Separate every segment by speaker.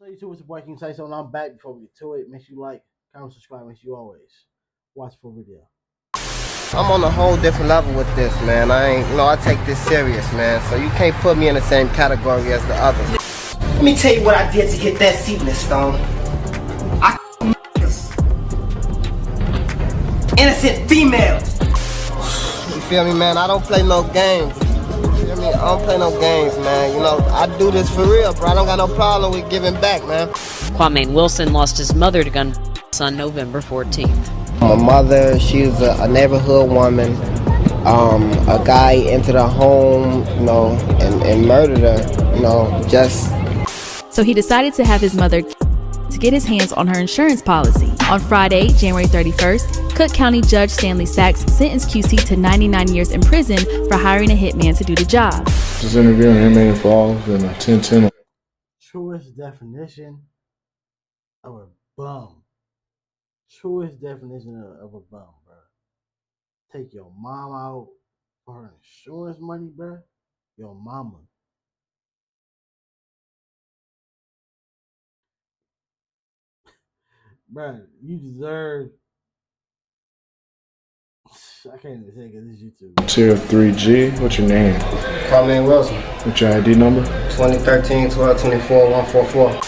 Speaker 1: So YouTube, it's your boy King Say so. I'm back. Before we get to it, make sure you like, comment, subscribe, make sure you always watch the full video.
Speaker 2: I'm on a whole different level with this, man. I take this serious, man. So you can't put me in the same category as the others. Let me tell you what I did to get that seat in the stone. I innocent females. You feel me, man? I don't play no games. You feel me? I don't play no games, man. You know, I do this for real, bro. I don't got no problem with giving back, man.
Speaker 3: Kwame Wilson lost his mother to gun on November 14th.
Speaker 2: My mother, she was a neighborhood woman. A guy entered her home, you know, and murdered her, you know, just.
Speaker 4: So he decided to have his mother to get his hands on her insurance policy. On Friday, January 31st, Cook County Judge Stanley Sachs sentenced QC to 99 years in prison for hiring a hitman to do the job.
Speaker 5: Just interviewing inmate falls in a 10-10.
Speaker 1: Truest definition of a bum. Truest definition of a bum, bro. Take your mom out for her insurance money, bro. Your mama. Bro, you deserve. I can't even say because it's YouTube.
Speaker 5: Tier 3G, what's your name?
Speaker 2: Kwame Wilson.
Speaker 5: What's your ID number?
Speaker 2: 2013 1224 144.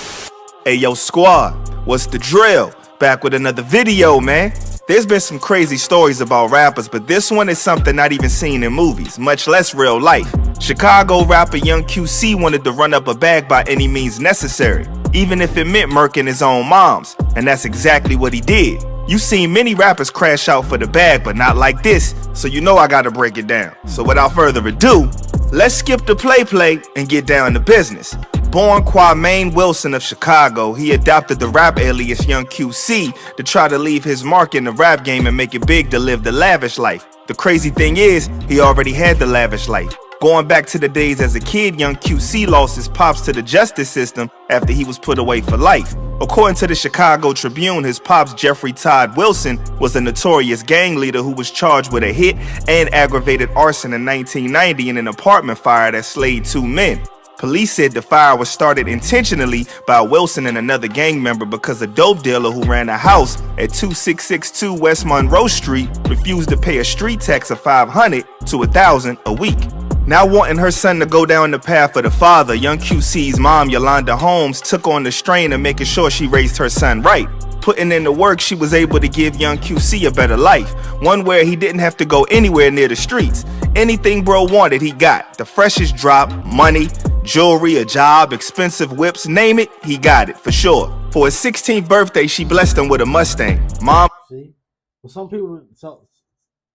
Speaker 6: Hey yo squad, what's the drill? Back with another video, man. There's been some crazy stories about rappers, but this one is something not even seen in movies, much less real life. Chicago rapper Young QC wanted to run up a bag by any means necessary, even if it meant murking his own moms, and that's exactly what he did. You've seen many rappers crash out for the bag, but not like this, so you know I gotta break it down. So without further ado, let's skip the play and get down to business. Born Kwame Wilson of Chicago, he adopted the rap alias Young QC to try to leave his mark in the rap game and make it big to live the lavish life. The crazy thing is, he already had the lavish life. Going back to the days as a kid, Young QC lost his pops to the justice system after he was put away for life. According to the Chicago Tribune, his pops, Jeffrey Todd Wilson, was a notorious gang leader who was charged with a hit and aggravated arson in 1990 in an apartment fire that slayed 2 men. Police said the fire was started intentionally by Wilson and another gang member because a dope dealer who ran a house at 2662 West Monroe Street refused to pay a street tax of $500 to $1,000 a week. Now wanting her son to go down the path of the father, Young QC's mom, Yolanda Holmes, took on the strain of making sure she raised her son right. Putting in the work, she was able to give Young QC a better life, one where he didn't have to go anywhere near the streets. Anything bro wanted, he got. The freshest drop, money, jewelry, a job, expensive whips, name it, he got it, for sure. For his 16th birthday, she blessed him with a Mustang. Mom.
Speaker 1: See, for some people,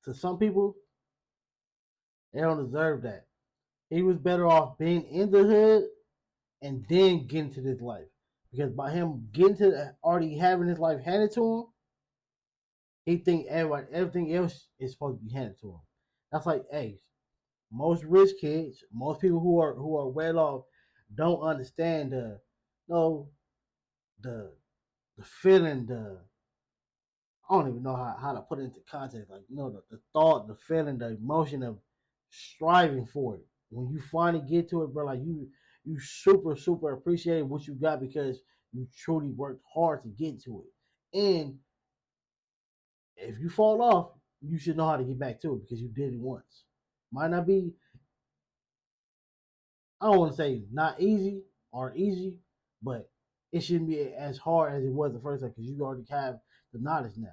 Speaker 1: to some people, they don't deserve that. He was better off being in the hood and then getting to this life. Because by him getting to already having his life handed to him, he think everything else is supposed to be handed to him. That's like, hey, most rich kids, most people who are well off, don't understand the feeling, I don't even know how to put it into context. Like, the thought, the feeling, the emotion of striving for it. When you finally get to it, bro, like you super appreciate what you got because you truly worked hard to get to it. And if you fall off, you should know how to get back to it because you did it once. Might not be, I don't want to say not easy or easy, but it shouldn't be as hard as it was the first time because you already have the knowledge now.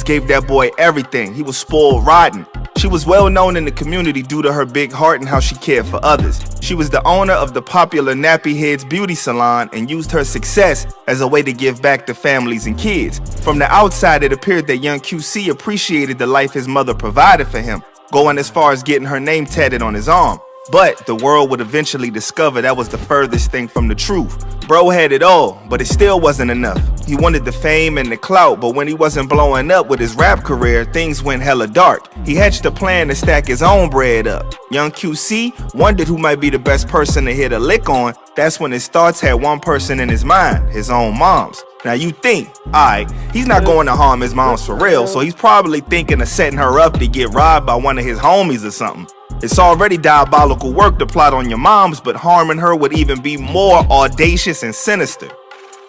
Speaker 6: Gave that boy everything. He was spoiled rotten. She was well known in the community due to her big heart and how she cared for others. She was the owner of the popular Nappy Heads beauty salon and used her success as a way to give back to families and kids. From the outside, it appeared that Young QC appreciated the life his mother provided for him, going as far as getting her name tatted on his arm. But the world would eventually discover that was the furthest thing from the truth. Bro had it all, but it still wasn't enough. He wanted the fame and the clout, but when he wasn't blowing up with his rap career, things went hella dark. He hatched a plan to stack his own bread up. Young QC wondered who might be the best person to hit a lick on. That's when his thoughts had one person in his mind, his own mom's. Now you think, alright, he's not going to harm his moms for real, so he's probably thinking of setting her up to get robbed by one of his homies or something. It's already diabolical work to plot on your moms, but harming her would even be more audacious and sinister.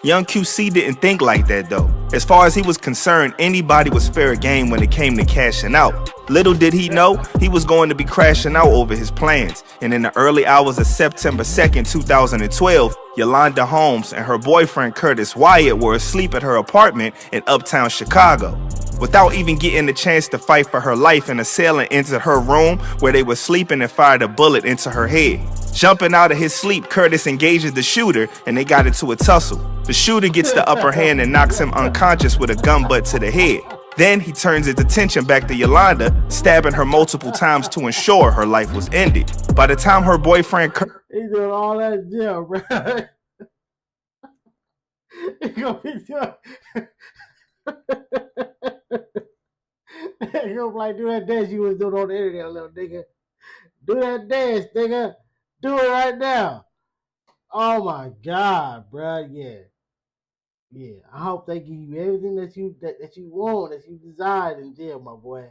Speaker 6: Young QC didn't think like that though. As far as he was concerned, anybody was fair game when it came to cashing out. Little did he know, he was going to be crashing out over his plans. And in the early hours of September 2nd, 2012, Yolanda Holmes and her boyfriend Curtis Wyatt were asleep at her apartment in uptown Chicago. Without even getting the chance to fight for her life, an assailant entered her room where they were sleeping and fired a bullet into her head. Jumping out of his sleep, Curtis engages the shooter and they got into a tussle. The shooter gets the upper hand and knocks him unconscious with a gun butt to the head. Then he turns his attention back to Yolanda, stabbing her multiple times to ensure her life was ended. By the time her boyfriend
Speaker 1: He's doing all that in jail, bro. He's gonna be doing. He's gonna like do that dance you was doing on the internet, little nigga. Do that dance, nigga. Do it right now. Oh my God, bro. Yeah. I hope they give you everything that you want, that you desire in jail, my boy.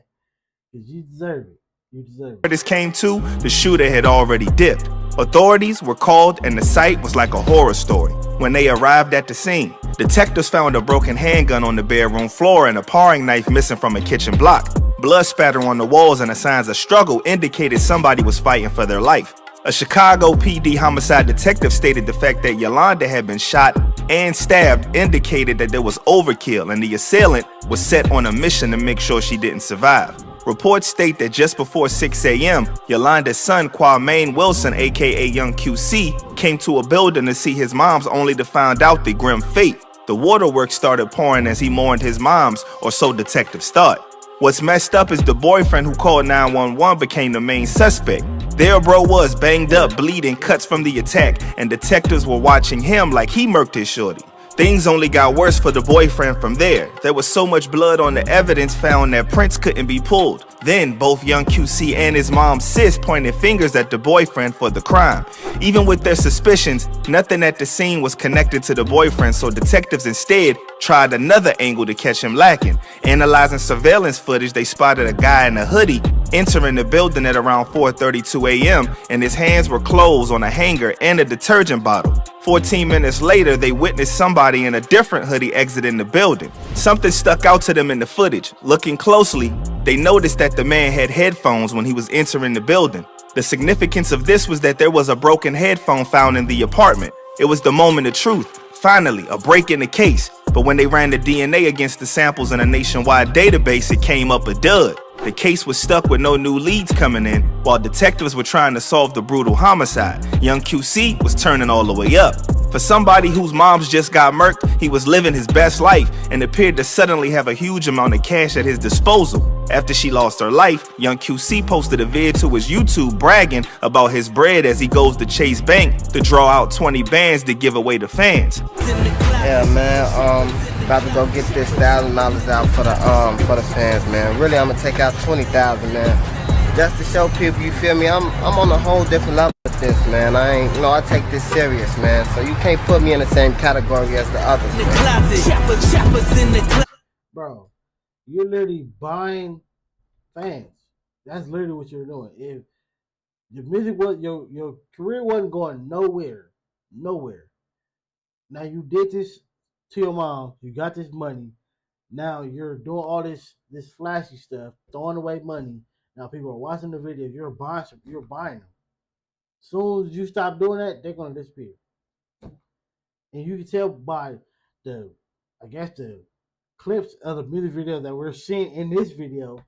Speaker 1: Because you deserve it. You deserve it.
Speaker 6: Curtis came to, the shooter had already dipped. Authorities were called and the sight was like a horror story. When they arrived at the scene, detectives found a broken handgun on the bedroom floor and a paring knife missing from a kitchen block. Blood spatter on the walls and the signs of struggle indicated somebody was fighting for their life. A Chicago PD homicide detective stated the fact that Yolanda had been shot and stabbed indicated that there was overkill and the assailant was set on a mission to make sure she didn't survive. Reports state that just before 6 a.m., Yolanda's son, Kwame Wilson, aka Young QC, came to a building to see his moms only to find out the grim fate. The waterworks started pouring as he mourned his moms, or so detectives thought. What's messed up is the boyfriend who called 911 became the main suspect. There bro was, banged up, bleeding, cuts from the attack, and detectives were watching him like he murked his shorty. Things only got worse for the boyfriend from there. There was so much blood on the evidence found that prints couldn't be pulled. Then both Young QC and his mom Sis pointed fingers at the boyfriend for the crime. Even with their suspicions, nothing at the scene was connected to the boyfriend, so detectives instead tried another angle to catch him lacking. Analyzing surveillance footage, they spotted a guy in a hoodie entering the building at around 4:32 a.m. and his hands were closed on a hanger and a detergent bottle. 14 minutes later, they witnessed somebody in a different hoodie exiting the building. Something stuck out to them in the footage. Looking closely, they noticed that the man had headphones when he was entering the building. The significance of this was that there was a broken headphone found in the apartment. It was the moment of truth. Finally, a break in the case. But when they ran the DNA against the samples in a nationwide database, it came up a dud. The case was stuck with no new leads coming in, while detectives were trying to solve the brutal homicide. Young QC was turning all the way up. For somebody whose moms just got murked, he was living his best life and appeared to suddenly have a huge amount of cash at his disposal. After she lost her life, Young QC posted a vid to his YouTube bragging about his bread as he goes to Chase Bank to draw out 20 bands to give away to fans.
Speaker 2: Yeah, man, about to go get this $1,000 out for the fans, man. Really, I'm gonna take out 20,000, man, just to show people. You feel me? I'm on a whole different level with this, man. I take this serious, man. So you can't put me in the same category as the others.
Speaker 1: Bro, you're literally buying fans. That's literally what you're doing. If your music was your career wasn't going nowhere. Now you did this to your mom. You got this money. Now you're doing all this flashy stuff, throwing away money. Now people are watching the videos. You're buying them. As soon as you stop doing that, they're gonna disappear. And you can tell by the clips of the music video that we're seeing in this video,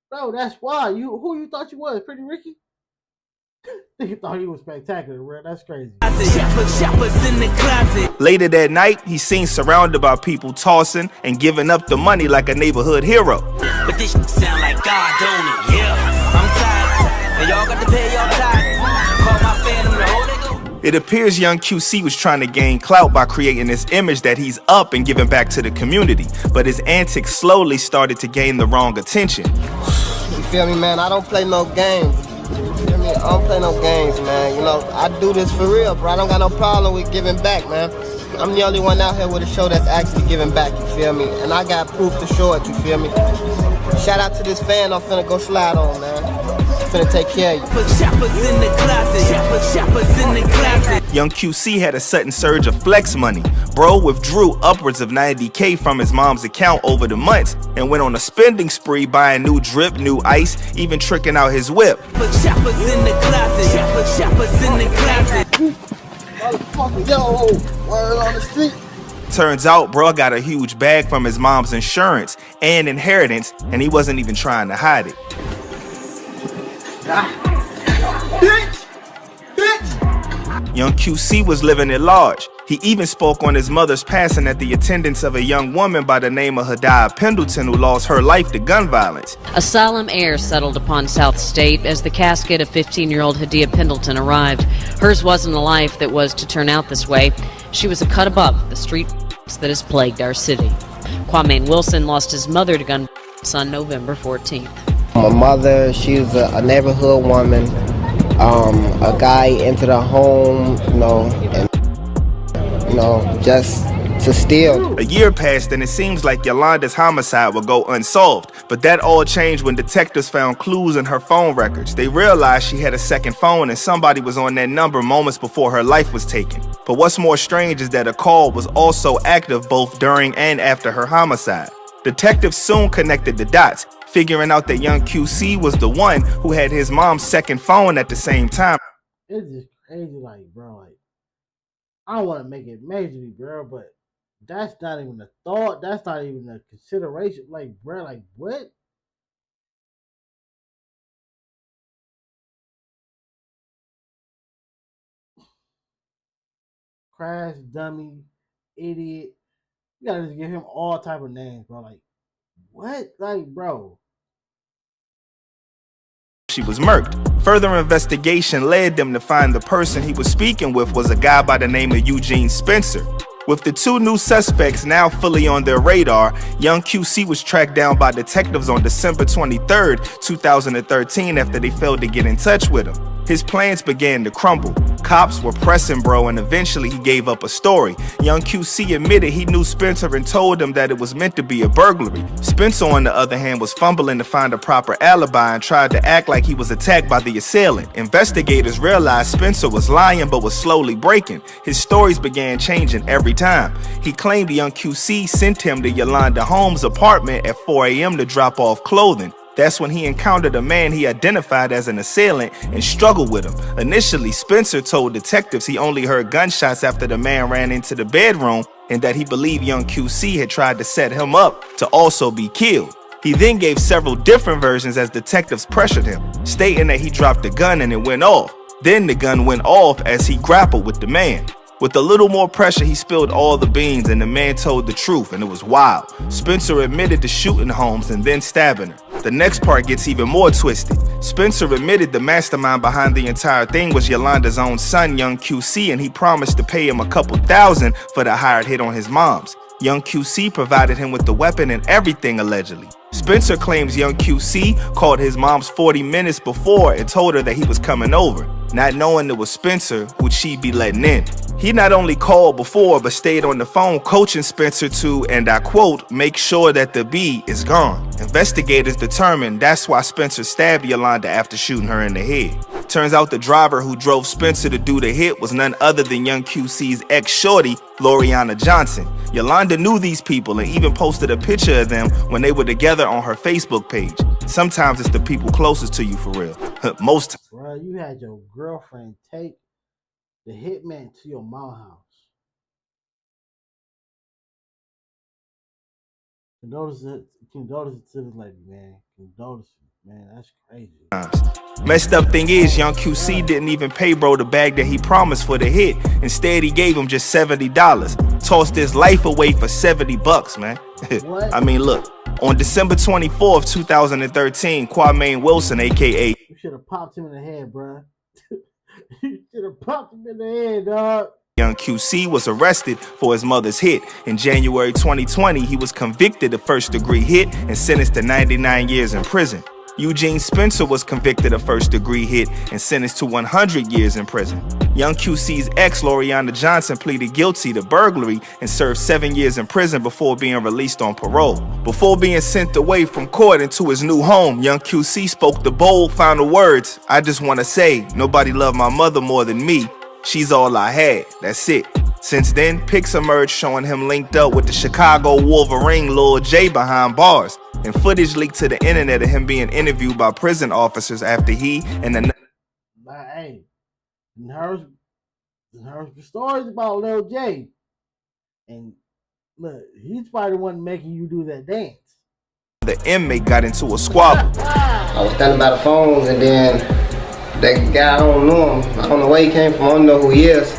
Speaker 1: bro. That's why who you thought you was, Pretty Ricky? You thought he was spectacular, bro. That's crazy.
Speaker 6: Later that night, he's seen surrounded by people tossing and giving up the money like a neighborhood hero.
Speaker 7: But this sound like God, don't it? Yeah, I'm tired. And y'all got to pay y'all tithes. Call my fandom the whole nigga.
Speaker 6: It appears Young QC was trying to gain clout by creating this image that he's up and giving back to the community, but his antics slowly started to gain the wrong attention.
Speaker 2: You feel me, man? I don't play no games. You feel me? I don't play no games, man. You know, I do this for real, bro. I don't got no problem with giving back, man. I'm the only one out here with a show that's actually giving back, you feel me? And I got proof to show it, you feel me? Shout out to this fan I'm finna go slide on, man. finna take care of you.
Speaker 7: Put choppers in the closet. Choppers in the closet.
Speaker 6: Young QC had a sudden surge of flex money. Bro withdrew upwards of $90K from his mom's account over the months and went on a spending spree buying new drip, new ice, even tricking out his whip.
Speaker 7: Put choppers in the closet. Choppers in the closet.
Speaker 2: Motherfucker, yo, word on the street.
Speaker 6: Turns out, bro got a huge bag from his mom's insurance and inheritance, and he wasn't even trying to hide it. Young QC was living at large. He even spoke on his mother's passing at the attendance of a young woman by the name of Hadiah Pendleton, who lost her life to gun violence.
Speaker 3: A solemn air settled upon South State as the casket of 15-year-old Hadiah Pendleton arrived. Hers wasn't a life that was to turn out this way. She was a cut above the street that has plagued our city. Kwame Wilson lost his mother to gun violence on November 14th.
Speaker 2: My mother, she was a neighborhood woman. A guy entered her home, and just to steal.
Speaker 6: A year passed and it seems like Yolanda's homicide would go unsolved, but that all changed when detectives found clues in her phone records. They realized she had a second phone and somebody was on that number moments before her life was taken. But what's more strange is that a call was also active both during and after her homicide. Detectives soon connected the dots, figuring out that young QC was the one who had his mom's second phone at the same time.
Speaker 1: It's just crazy, like, bro, like, I don't want to make it majorly, bro, but that's not even a thought. That's not even a consideration. Like, bro, like, what? Crash, dummy, idiot. You gotta just give him all type of names, bro. Like, what? Like, bro.
Speaker 6: She was murked. Further investigation led them to find the person he was speaking with was a guy by the name of Eugene Spencer. With the two new suspects now fully on their radar, young QC was tracked down by detectives on December 23rd, 2013 after they failed to get in touch with him. His plans began to crumble. Cops were pressing bro and eventually he gave up a story. Young QC admitted he knew Spencer and told him that it was meant to be a burglary. Spencer, on the other hand, was fumbling to find a proper alibi and tried to act like he was attacked by the assailant. Investigators realized Spencer was lying but was slowly breaking. His stories began changing every time. He claimed young QC sent him to Yolanda Holmes' apartment at 4 a.m. to drop off clothing. That's when he encountered a man he identified as an assailant and struggled with him. Initially, Spencer told detectives he only heard gunshots after the man ran into the bedroom and that he believed young QC had tried to set him up to also be killed. He then gave several different versions as detectives pressured him, stating that he dropped the gun and it went off. Then the gun went off as he grappled with the man. With a little more pressure, he spilled all the beans and the man told the truth, and it was wild. Spencer admitted to shooting Holmes and then stabbing her. The next part gets even more twisted. Spencer admitted the mastermind behind the entire thing was Yolanda's own son, young QC, and he promised to pay him a couple thousand for the hired hit on his mom's. Young QC provided him with the weapon and everything allegedly. Spencer claims young QC called his mom's 40 minutes before and told her that he was coming over, not knowing it was Spencer who she'd be letting in. He not only called before but stayed on the phone coaching Spencer to, and I quote, make sure that the B is gone. Investigators determined that's why Spencer stabbed Yolanda after shooting her in the head. Turns out the driver who drove Spencer to do the hit was none other than young QC's ex-shorty, Loriana Johnson. Yolanda knew these people and even posted a picture of them when they were together on her Facebook page. Sometimes it's the people closest to you for real. Most times.
Speaker 1: Bro, you had your girlfriend take the hitman to your mom's house. Condolences to this lady, man. Condolences, man. That's crazy.
Speaker 6: Messed up thing is, young QC didn't even pay bro the bag that he promised for the hit. Instead, he gave him just $70. Tossed his life away for $70, man.
Speaker 1: What?
Speaker 6: I mean, look. On December 24th, 2013, Kwame Wilson, aka
Speaker 1: You should have popped him in the head, bro. You should have popped him in the head, dog.
Speaker 6: Young QC was arrested for his mother's hit. In January 2020, he was convicted of first-degree hit and sentenced to 99 years in prison. Eugene Spencer was convicted of first-degree hit and sentenced to 100 years in prison. Young QC's ex, Loriana Johnson, pleaded guilty to burglary and served 7 years in prison before being released on parole. Before being sent away from court into his new home, Young QC spoke the bold final words, "I just want to say, nobody loved my mother more than me. She's all I had. That's it." Since then, pics emerged showing him linked up with the Chicago Wolverine Lil J behind bars, and footage leaked to the internet of him being interviewed by prison officers after he and the
Speaker 1: But hey, and heard stories about Lil J. And look, he's probably the one making you do that dance.
Speaker 6: inmate got into a squabble.
Speaker 2: I was standing by the phones, and then that guy, I don't know him. I don't know where he came from. I don't know who he is.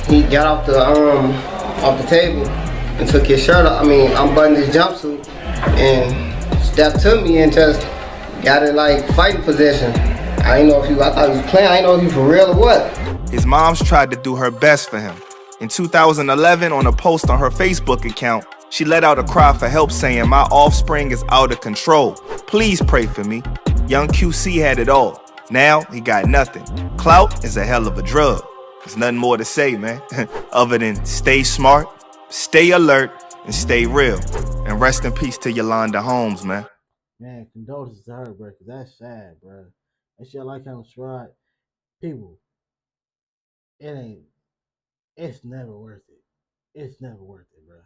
Speaker 2: He got off the table and took his shirt off. Unbuttoned his jumpsuit and stepped to me and just got in like fighting position. I thought he was playing. I didn't know if he was for real or what.
Speaker 6: His mom's tried to do her best for him. In 2011, on a post on her Facebook account, she let out a cry for help saying, "My offspring is out of control. Please pray for me." Young QC had it all. Now he got nothing. Clout is a hell of a drug. There's nothing more to say, man, other than stay smart, stay alert, and stay real. And rest in peace to Yolanda Holmes, man.
Speaker 1: Man, condolences to her, bro, because that's sad, bro. That shit like how it's right. People, it's never worth it. It's never worth it, bro.